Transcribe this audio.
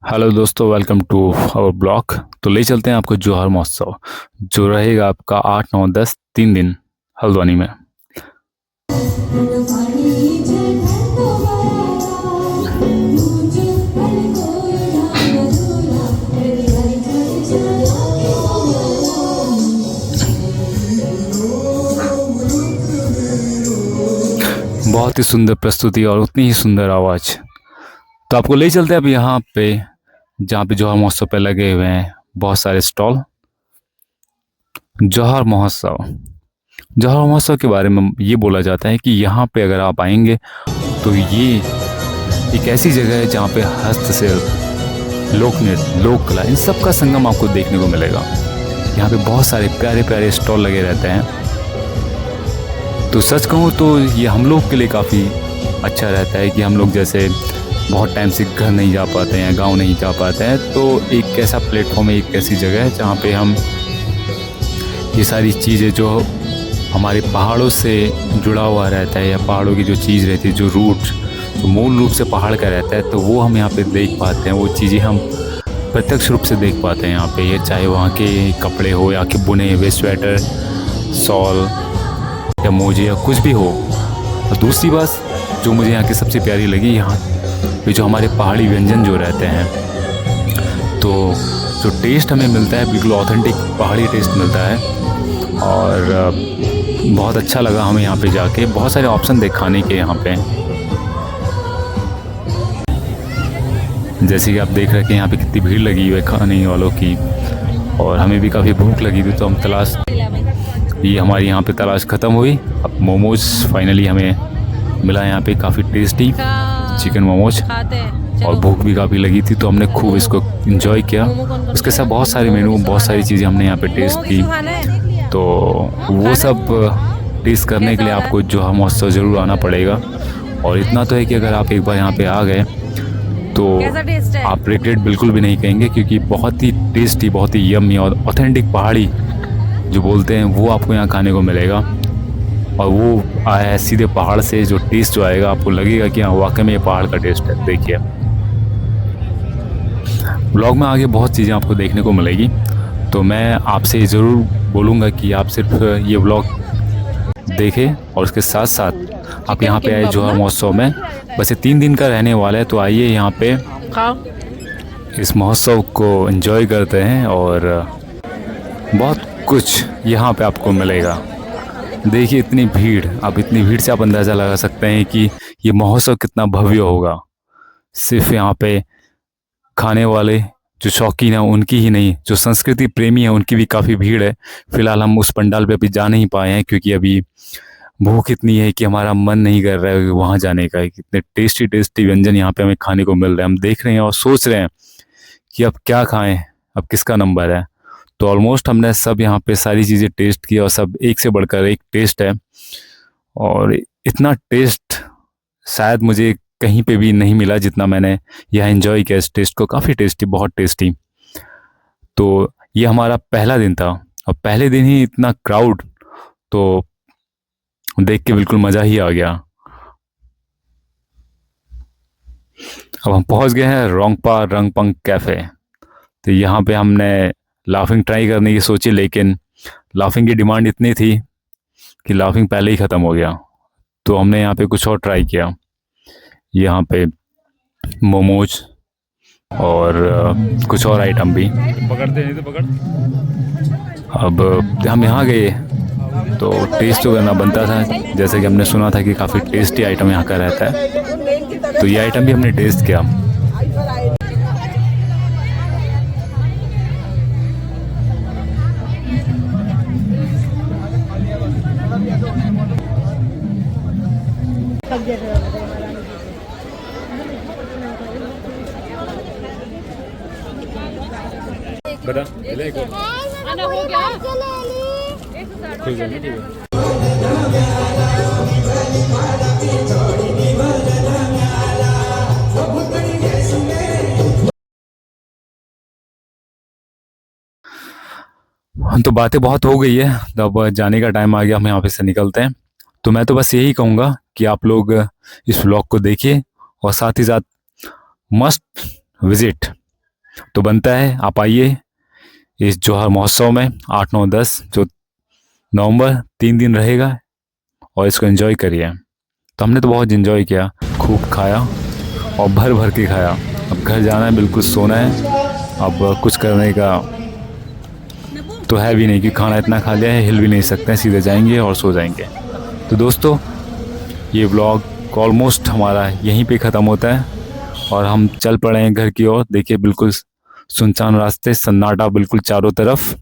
Hello दोस्तों, welcome to our blog. तो ले चलते हैं आपको जौहर महोत्सव, जो रहेगा आपका 8, 9, 10 3 दिन हल्द्वानी में। बहुत ही सुंदर प्रस्तुति और उतनी ही सुंदर आवाज़। तो आपको ले चलते हैं अब यहाँ पे, जहाँ पे जौहर महोत्सव पे लगे हुए हैं बहुत सारे स्टॉल। जौहर महोत्सव, जौहर महोत्सव के बारे में ये बोला जाता है कि यहाँ पे अगर आप आएंगे तो ये एक ऐसी जगह है जहाँ पे हस्तशिल्प, लोक नृत्य, लोक कला, इन सब का संगम आपको देखने को मिलेगा। यहाँ पे बहुत सारे प्यारे प्यारे स्टॉल लगे रहते हैं। तो सच कहूँ तो ये हम लोग के लिए काफ़ी अच्छा रहता है कि हम लोग जैसे बहुत टाइम से घर नहीं जा पाते हैं, गांव नहीं जा पाते हैं, तो एक ऐसा प्लेटफॉर्म है, एक ऐसी जगह है जहाँ पे हम ये सारी चीज़ें जो हमारे पहाड़ों से जुड़ा हुआ रहता है, या पहाड़ों की जो चीज़ रहती है, जो रूट, जो मूल रूप से पहाड़ का रहता है, तो वो हम यहाँ पे देख पाते हैं। वो चीज़ें हम प्रत्यक्ष रूप से देख पाते हैं यहाँ पे। ये चाहे वहाँ के कपड़े हो, या के बुने हुए स्वेटर, शॉल या मोजे या कुछ भी हो। और दूसरी बात जो मुझे यहाँ की सबसे प्यारी लगी, यहाँ पे जो हमारे पहाड़ी व्यंजन जो रहते हैं, तो जो टेस्ट हमें मिलता है बिल्कुल ऑथेंटिक पहाड़ी टेस्ट मिलता है। और बहुत अच्छा लगा हमें यहाँ पे जाके। बहुत सारे ऑप्शन देख खाने के यहाँ पे, जैसे कि आप देख रहे हैं कि यहाँ पे कितनी भीड़ लगी हुई है खाने वालों की, और हमें भी काफ़ी भूख लगी थी, तो हम तलाश, ये हमारी यहाँ पे तलाश ख़त्म हुई। अब मोमोज फाइनली हमें मिला यहाँ पे, काफ़ी टेस्टी चिकन मोमोज, और भूख भी काफ़ी लगी थी, तो हमने खूब इसको एंजॉय किया। उसके साथ बहुत सारे मेनू, बहुत सारी चीज़ें हमने यहाँ पे टेस्ट की। तो वो सब टेस्ट करने के लिए आपको जौहर महोत्सव ज़रूर आना पड़ेगा। और इतना तो है कि अगर आप एक बार यहाँ पे आ गए तो आप रिग्रेट बिल्कुल भी नहीं कहेंगे, क्योंकि बहुत ही टेस्टी, बहुत ही यम्मी और ऑथेंटिक पहाड़ी जो बोलते हैं वो आपको यहाँ खाने को मिलेगा। और वो आया है सीधे पहाड़ से। जो टेस्ट जो आएगा, आपको लगेगा कि हाँ वाकई में ये पहाड़ का टेस्ट है। देखिए, ब्लॉग में आगे बहुत चीज़ें आपको देखने को मिलेगी, तो मैं आपसे ज़रूर बोलूँगा कि आप सिर्फ ये ब्लॉग देखें, और उसके साथ साथ आप यहाँ पे आए जौहर महोत्सव में। बस ये 3 दिन का रहने वाला है, तो आइए यहाँ पे इस महोत्सव को एंजॉय करते हैं, और बहुत कुछ यहाँ पे आपको मिलेगा। देखिए इतनी भीड़, अब इतनी भीड़ से आप अंदाज़ा लगा सकते हैं कि ये महोत्सव कितना भव्य होगा। सिर्फ यहाँ पे खाने वाले जो शौकीन हैं उनकी ही नहीं, जो संस्कृति प्रेमी हैं उनकी भी काफ़ी भीड़ है। फ़िलहाल हम उस पंडाल पे अभी जा नहीं पाए हैं, क्योंकि अभी भूख इतनी है कि हमारा मन नहीं कर रहा है वहाँ जाने का। कितने टेस्टी टेस्टी व्यंजन यहाँ पे हमें खाने को मिल रहे हैं। हम देख रहे हैं और सोच रहे हैं कि अब क्या खाएं, अब किसका नंबर है। तो ऑलमोस्ट हमने सब यहाँ पे सारी चीज़ें टेस्ट की, और सब एक से बढ़कर एक टेस्ट है। और इतना टेस्ट शायद मुझे कहीं पे भी नहीं मिला जितना मैंने यह एंजॉय किया इस टेस्ट को। काफ़ी टेस्टी, बहुत टेस्टी। तो ये हमारा पहला दिन था, और पहले दिन ही इतना क्राउड, तो देख के बिल्कुल मज़ा ही आ गया। अब हम पहुंच गए हैं रोंगपा रंगपंग कैफ़े। तो यहाँ पे हमने लाफिंग ट्राई करने की सोची, लेकिन लाफिंग की डिमांड इतनी थी कि लाफिंग पहले ही ख़त्म हो गया। तो हमने यहाँ पे कुछ और ट्राई किया। यहाँ पे मोमोज और कुछ और आइटम भी। पकड़ते नहीं तो पकड़। अब हम यहाँ गए तो टेस्ट तो करना बनता था, जैसे कि हमने सुना था कि काफ़ी टेस्टी आइटम यहाँ का रहता है। तो ये आइटम भी हमने टेस्ट किया। बता ले एक आना हो गया खुल जाने दीजिए। तो बातें बहुत हो गई है, तो अब जाने का टाइम आ गया, हम यहाँ पे से निकलते हैं। तो मैं तो बस यही कहूँगा कि आप लोग इस व्लॉग को देखिए, और साथ ही साथ मस्ट विजिट तो बनता है आप आइए इस जौहर महोत्सव में 8, 9, 10 जो नवंबर 3 दिन रहेगा और इसको एंजॉय करिए। तो हमने तो बहुत एंजॉय किया, खूब खाया और भर भर के खाया। अब घर जाना है, बिल्कुल सोना है। अब कुछ करने का तो है भी नहीं कि खाना इतना खा लिया है, हिल भी नहीं सकते हैं, सीधे जाएंगे और सो जाएंगे। तो दोस्तों ये व्लॉग ऑलमोस्ट हमारा यहीं पे ख़त्म होता है और हम चल पड़े हैं घर की ओर। देखिए बिल्कुल सुनसान रास्ते, सन्नाटा बिल्कुल चारों तरफ।